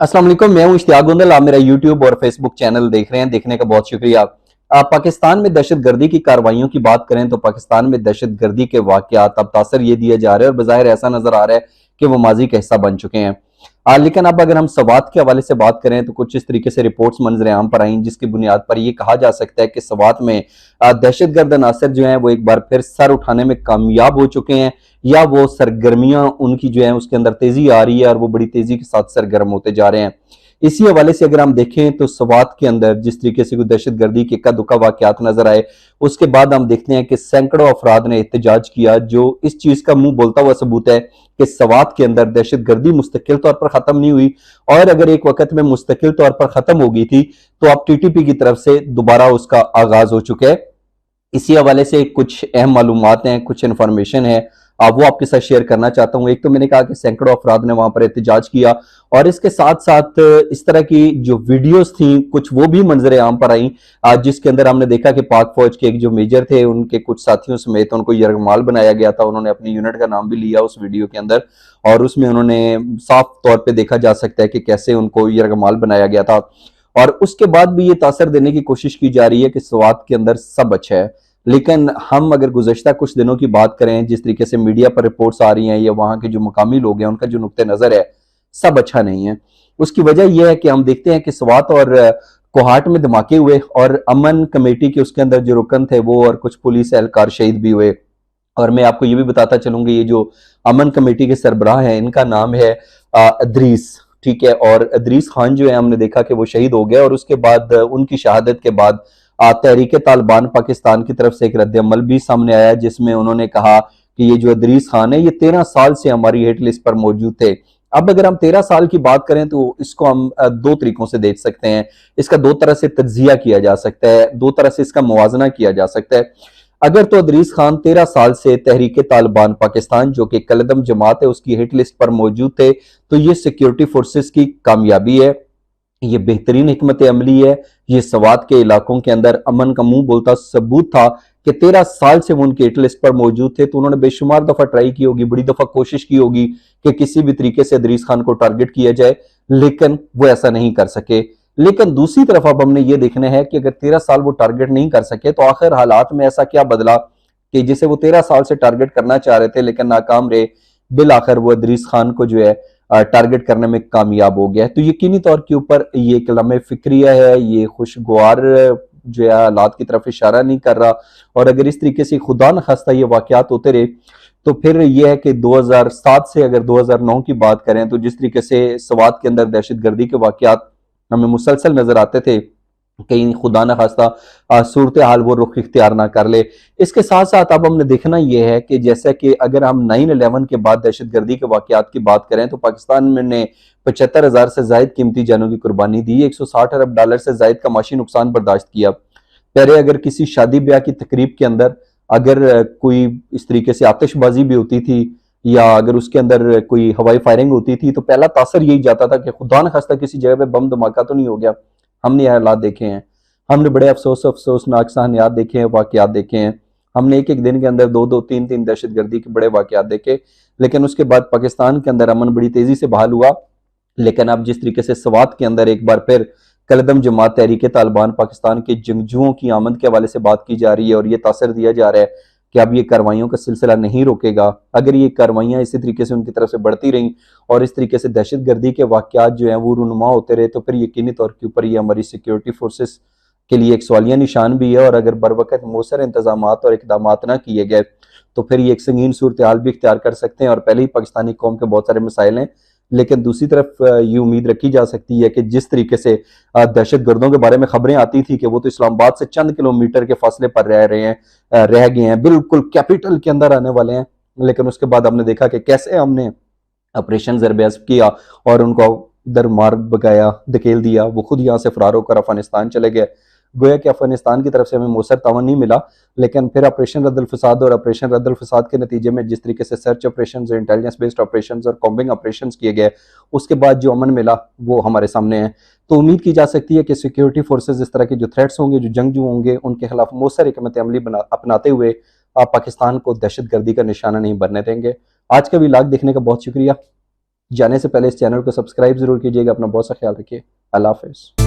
अस्सलाम वालेकुम, मैं हूं इश्तियाक गुंदल। आप मेरा यूट्यूब और फेसबुक चैनल देख रहे हैं, देखने का बहुत शुक्रिया। पाकिस्तान में दहशतगर्दी की कार्रवाइयों की बात करें तो पाकिस्तान में दहशतगर्दी के वाकयात अब तासर ये दिए जा रहे हैं और बज़ाहिर ऐसा नजर आ रहा है कि वो माजी का हिस्सा बन चुके हैं। लेकिन अब अगर हम सवात के हवाले से बात करें तो कुछ इस तरीके से रिपोर्ट्स मंजर आम पर आई जिसकी बुनियाद पर यह कहा जा सकता है कि सवात में दहशतगर्द अनासर जो हैं वो एक बार फिर सर उठाने में कामयाब हो चुके हैं, या वो सरगर्मियां उनकी जो है उसके अंदर तेजी आ रही है और वो बड़ी तेजी के साथ सरगर्म होते जा रहे हैं। इसी हवाले से अगर हम देखें तो सवात के अंदर जिस तरीके से कोई दहशतगर्दी के इक्का दुक्का वाकयात नजर आए, उसके बाद हम देखते हैं कि सैकड़ों अफराद ने एहतजाज किया, जो इस चीज का मुंह बोलता हुआ सबूत है कि सवात के अंदर दहशतगर्दी मुस्तकिल तौर पर खत्म नहीं हुई, और अगर एक वक्त में मुस्तकिल तौर पर खत्म हो गई थी तो अब टीटीपी की तरफ से दोबारा उसका आगाज हो चुका है। इसी हवाले से कुछ अहम मालूमात हैं, कुछ इन्फॉर्मेशन है, वो आपके साथ शेयर करना चाहता हूं। एक तो मैंने कहा कि सैकड़ों अफराद ने वहां पर एहतजाज किया, और इसके साथ साथ इस तरह की जो वीडियोस थी कुछ वो भी मंजर आम पर आई, जिसके अंदर हमने देखा कि पाक फौज के एक जो मेजर थे उनके कुछ साथियों समेत उनको यरगमाल बनाया गया था। उन्होंने अपनी यूनिट का नाम भी लिया उस वीडियो के अंदर, और उसमें उन्होंने साफ तौर पर देखा जा सकता है कि कैसे उनको यरगमाल बनाया गया था। और उसके बाद भी ये तासर देने की कोशिश की जा रही है कि स्वात के अंदर सब अच्छा है, लेकिन हम अगर गुज़श्ता कुछ दिनों की बात करें, जिस तरीके से मीडिया पर रिपोर्ट्स आ रही हैं या वहां के जो मुकामी लोग हैं उनका जो नुक्ते नजर है, सब अच्छा नहीं है। उसकी वजह यह है कि हम देखते हैं कि स्वात और कोहाट में धमाके हुए और अमन कमेटी के उसके अंदर जो रुकन थे वो और कुछ पुलिस एहलकार शहीद भी हुए। और मैं आपको ये भी बताता चलूंगा, ये जो अमन कमेटी के सरबराह हैं इनका नाम है अदरीस, ठीक है। और अदरीस खान जो है हमने देखा कि वो शहीद हो गया, और उसके बाद उनकी शहादत के बाद तहरीक तालिबान पाकिस्तान की तरफ से एक रद्द-ए-अमल भी सामने आया, जिसमें उन्होंने कहा कि ये जो अदरीस खान है ये 13 साल से हमारी हिट लिस्ट पर मौजूद थे। अब अगर हम 13 साल की बात करें तो इसको हम दो तरीकों से देख सकते हैं, इसका दो तरह से तज्जिया किया जा सकता है, दो तरह से इसका मुवाजना किया जा सकता है। अगर तो अदरीस खान 13 साल से तहरीक तालिबान पाकिस्तान जो कि कलदम जमात है उसकी हिट लिस्ट पर मौजूद थे, तो ये सिक्योरिटी फोर्सेस की कामयाबी है, ये बेहतरीन हिकमत अमली है, ये सवात के इलाकों के अंदर अमन का मुंह बोलता सबूत था कि 13 साल से वो उनके हिट लिस्ट पर मौजूद थे। तो उन्होंने बेशुमार दफा ट्राई की होगी, बड़ी दफा कोशिश की होगी कि किसी भी तरीके से अदरीस खान को टारगेट किया जाए, लेकिन वो ऐसा नहीं कर सके। लेकिन दूसरी तरफ अब हमने ये देखना है कि अगर 13 साल वो टारगेट नहीं कर सके तो आखिर हालात में ऐसा क्या बदला कि जिसे वो 13 साल से टारगेट करना चाह रहे थे लेकिन नाकाम रहे, बिल आखिर वो अदरीस खान को जो है टारगेट करने में कामयाब हो गया। तो यकीनी तौर के ऊपर ये कलम फिक्रिया है, ये खुशगवार जो है हालात की तरफ इशारा नहीं कर रहा। और अगर इस तरीके से खुदा न खास्ता ये वाकयात होते रहे तो फिर यह है कि 2007 से अगर 2009 की बात करें तो जिस तरीके से सवात के अंदर दहशतगर्दी के वाकयात हमें मुसलसल नजर आते थे, कहीं खुदा न खास्ता सूरत हाल वो रुख इख्तियार ना कर ले। इसके साथ साथ अब हमने देखना यह है कि जैसा कि अगर हम 9/11 के बाद दहशतगर्दी के वाकयात की बात करें तो पाकिस्तान में ने 75,000 से जायद कीमती जानों की कुर्बानी दी, 160 अरब डॉलर से जायद का माशी नुकसान बर्दाश्त किया। पहले अगर किसी शादी ब्याह की तकरीब के अंदर अगर कोई इस तरीके से आतिशबाजी भी होती थी या अगर उसके अंदर कोई हवाई फायरिंग होती थी तो पहला तासर यही जाता था कि खुदा न खास्ता किसी जगह पे बम धमाका तो नहीं हो गया। हमने ये हालात देखे हैं, हमने बड़े अफसोसनाक सानियात देखे हैं, वाकयात देखे हैं। हमने एक एक दिन के अंदर दो दो तीन तीन दहशतगर्दी के बड़े वाकयात देखे, लेकिन उसके बाद पाकिस्तान के अंदर अमन बड़ी तेजी से बहाल हुआ। लेकिन अब जिस तरीके से सवात के अंदर एक बार फिर कलदम जमात तहरीक तालिबान पाकिस्तान के जंगजुओं की आमद के हवाले से बात की जा रही है और ये तासर दिया जा रहा है कि अब ये कार्रवाइयों का सिलसिला नहीं रोकेगा। अगर ये कार्रवाइयां इसी तरीके से उनकी तरफ से बढ़ती रहीं और इस तरीके से दहशतगर्दी के वाकयात जो हैं वो रूनुमा होते रहे तो फिर यकीनी तौर के ऊपर ये हमारी सिक्योरिटी फोर्सेस के लिए एक सवालिया निशान भी है। और अगर बर वक्त मौसर इंतजाम और इकदाम ना किए गए तो फिर ये एक संगीन सूरत हाल भी इख्तियार कर सकते हैं। और पहले ही पाकिस्तानी कौम के बहुत सारे मसाइल हैं, लेकिन दूसरी तरफ ये उम्मीद रखी जा सकती है कि जिस तरीके से दहशत गर्दों के बारे में खबरें आती थी कि वो तो इस्लामाबाद से चंद किलोमीटर के फासले पर रह गए हैं, बिल्कुल कैपिटल के अंदर आने वाले हैं, लेकिन उसके बाद हमने देखा कि कैसे हमने ऑपरेशन ज़रब किया और उनको दर मार भगाया, धकेल दिया। वो खुद यहाँ से फरार होकर अफगानिस्तान चले गए। गोया कि अफगानिस्तान की तरफ से हमें मौसर तावन नहीं मिला, लेकिन फिर ऑपरेशन रद्दुल फसाद और ऑपरेशन रद्दुल फसाद के नतीजे में जिस तरीके से search operation, intelligence based operation और कॉम्बिंग ऑपरेशन किए गए, उसके बाद जो अमन मिला वो हमारे सामने है। तो उम्मीद की जा सकती है कि सिक्योरिटी फोर्सेज इस तरह के जो थ्रेट्स होंगे, जो जंगजू होंगे, उनके खिलाफ मौसर हिकमत अमली अपनाते हुए पाकिस्तान को दहशत गर्दी का निशाना नहीं बनने देंगे। आज का व्लॉग देखने का बहुत शुक्रिया। جانے سے پہلے اس چینل کو سبسکرائب ضرور کیجیے گا. اپنا بہت سا خیال رکھیے. اللہ حافظ.